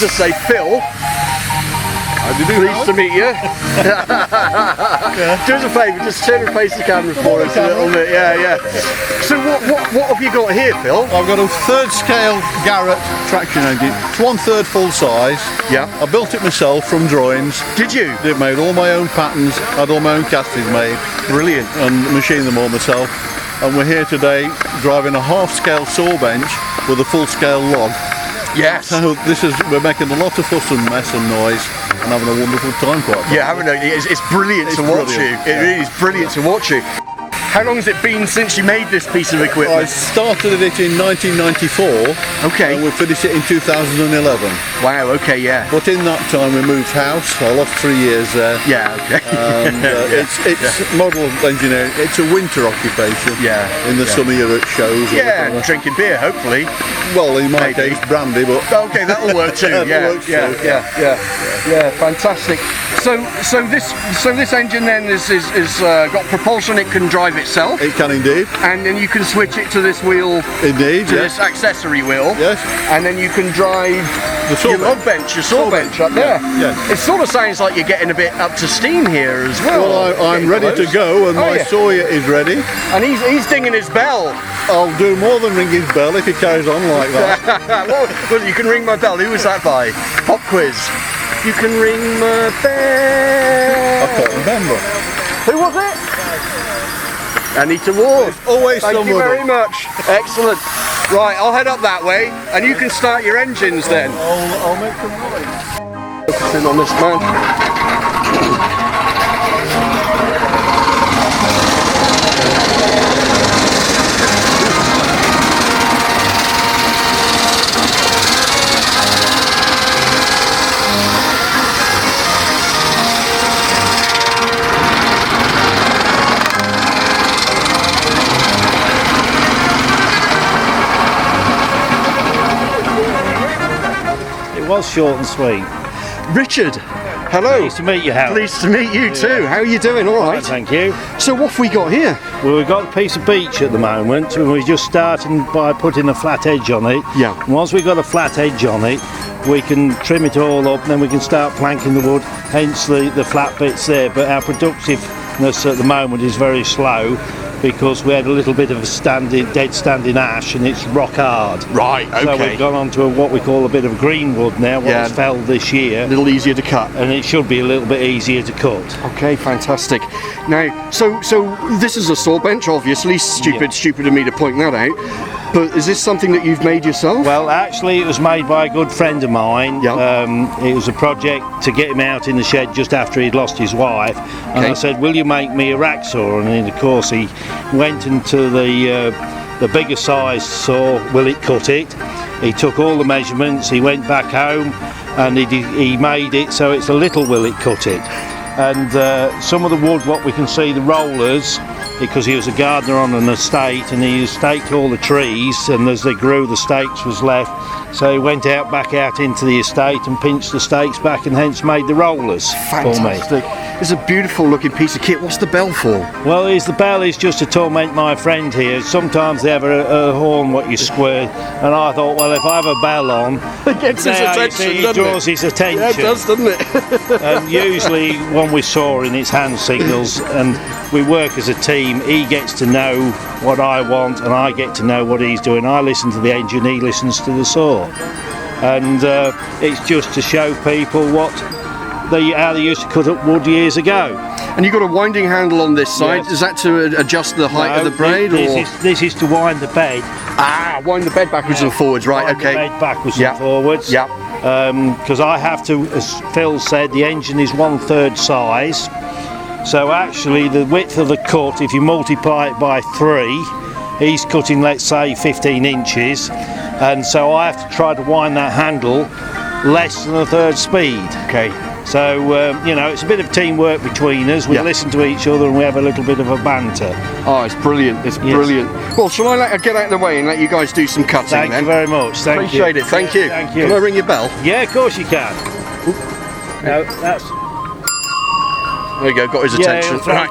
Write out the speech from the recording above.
Just say Phil. Pleased to meet you. Do us a favour, just turn and face the camera for us a little bit. Yeah. So what have you got here, Phil? I've got a third scale Garrett traction engine. It's 1/3 full size. Yeah. I built it myself from drawings. Did you? Did made all my own patterns, had all my own castings made. Brilliant. And machined them all myself. And we're here today driving a half scale saw bench with a full scale log. Yes. So we're making a lot of fuss and mess and noise and having a wonderful time quite. Yeah, haven't I? It's brilliant to watch you. It really is brilliant to watch you. How long has it been since you made this piece of equipment? I started it in 1994. Okay. And we finished it in 2011. Wow, okay, yeah. But in that time we moved house. I lost 3 years there. Yeah, okay. And it's model engineering. It's a winter occupation. Yeah. In the summer you're at shows. Yeah, and drinking beer, hopefully. Well, in my case, brandy, but okay, that'll work too. Yeah, fantastic. So this engine then is got propulsion. It can drive itself. It can indeed. And then you can switch it to this wheel. Indeed. To this accessory wheel. Yes. And then you can drive your log bench, your saw bench up there. Yes. It sort of sounds like you're getting a bit up to steam here as well. Well, I'm ready to go, and my sawyer is ready. And he's dinging his bell. I'll do more than ring his bell if he carries on like that. Well, you can ring my bell. Who was that by? Pop quiz. You can ring my bell. I can't remember. Who was it? Anita Ward. Always Thank you very much. Excellent. Right, I'll head up that way, and you can start your engines then. I'll make them right. Focusing on this man. Was short and sweet. Richard, hello. Pleased to meet you, Howard. Pleased to meet you too. How are you doing? All right. Thank you. So what have we got here? Well, we've got a piece of beech at the moment, and we're just starting by putting a flat edge on it. Yeah. And once we've got a flat edge on it, we can trim it all up, and then we can start planking the wood, hence the flat bits there. But our productiveness at the moment is very slow, because we had a little bit of a dead standing ash, and it's rock hard. Right, okay. So we've gone on to what we call a bit of green wood now, what's felled this year. A little easier to cut. And it should be a little bit easier to cut. Okay, fantastic. Now, so this is a saw bench, obviously. Stupid of me to point that out. But is this something that you've made yourself? Well, actually, it was made by a good friend of mine. Yeah. It was a project to get him out in the shed just after he'd lost his wife. And I said, will you make me a rack saw? And of course, he went into the bigger size saw, will it cut it? He took all the measurements, he went back home, and he made it so it's a little will it cut it. And some of the wood, what we can see, the rollers, because he was a gardener on an estate, and he staked all the trees, and as they grew the stakes was left, so he went back out into the estate and pinched the stakes back, and hence made the rollers for me. It's a beautiful looking piece of kit. What's the bell for? Well, the bell is just to torment my friend here. Sometimes they have a horn what you square, and I thought, well, if I have a bell on, it gets his attention, it draws his attention. Yeah, it does, doesn't it? And usually when we're sawing, it's hand signals, and we work as a team. He gets to know what I want, and I get to know what he's doing. I listen to the engine, he listens to the saw, and it's just to show people how they used to cut up wood years ago. And you've got a winding handle on this side. Yes. Is that to adjust the height of the braid? This is to wind the bed. Ah, wind the bed backwards and forwards, right, wind okay. The bed backwards and forwards. Yeah. Because I have to, as Phil said, the engine is 1/3 size. So actually the width of the cut, if you multiply it by 3, he's cutting, let's say, 15 inches. And so I have to try to wind that handle less than 1/3 speed. Okay. So, it's a bit of teamwork between us. We listen to each other and we have a little bit of a banter. Oh, it's brilliant. It's brilliant. Well, shall I get out of the way and let you guys do some cutting then? Thank you very much. Appreciate it. Thank you. Thank you. Can I ring your bell? Yeah, of course you can. No, that's... There you go, got his attention. Right.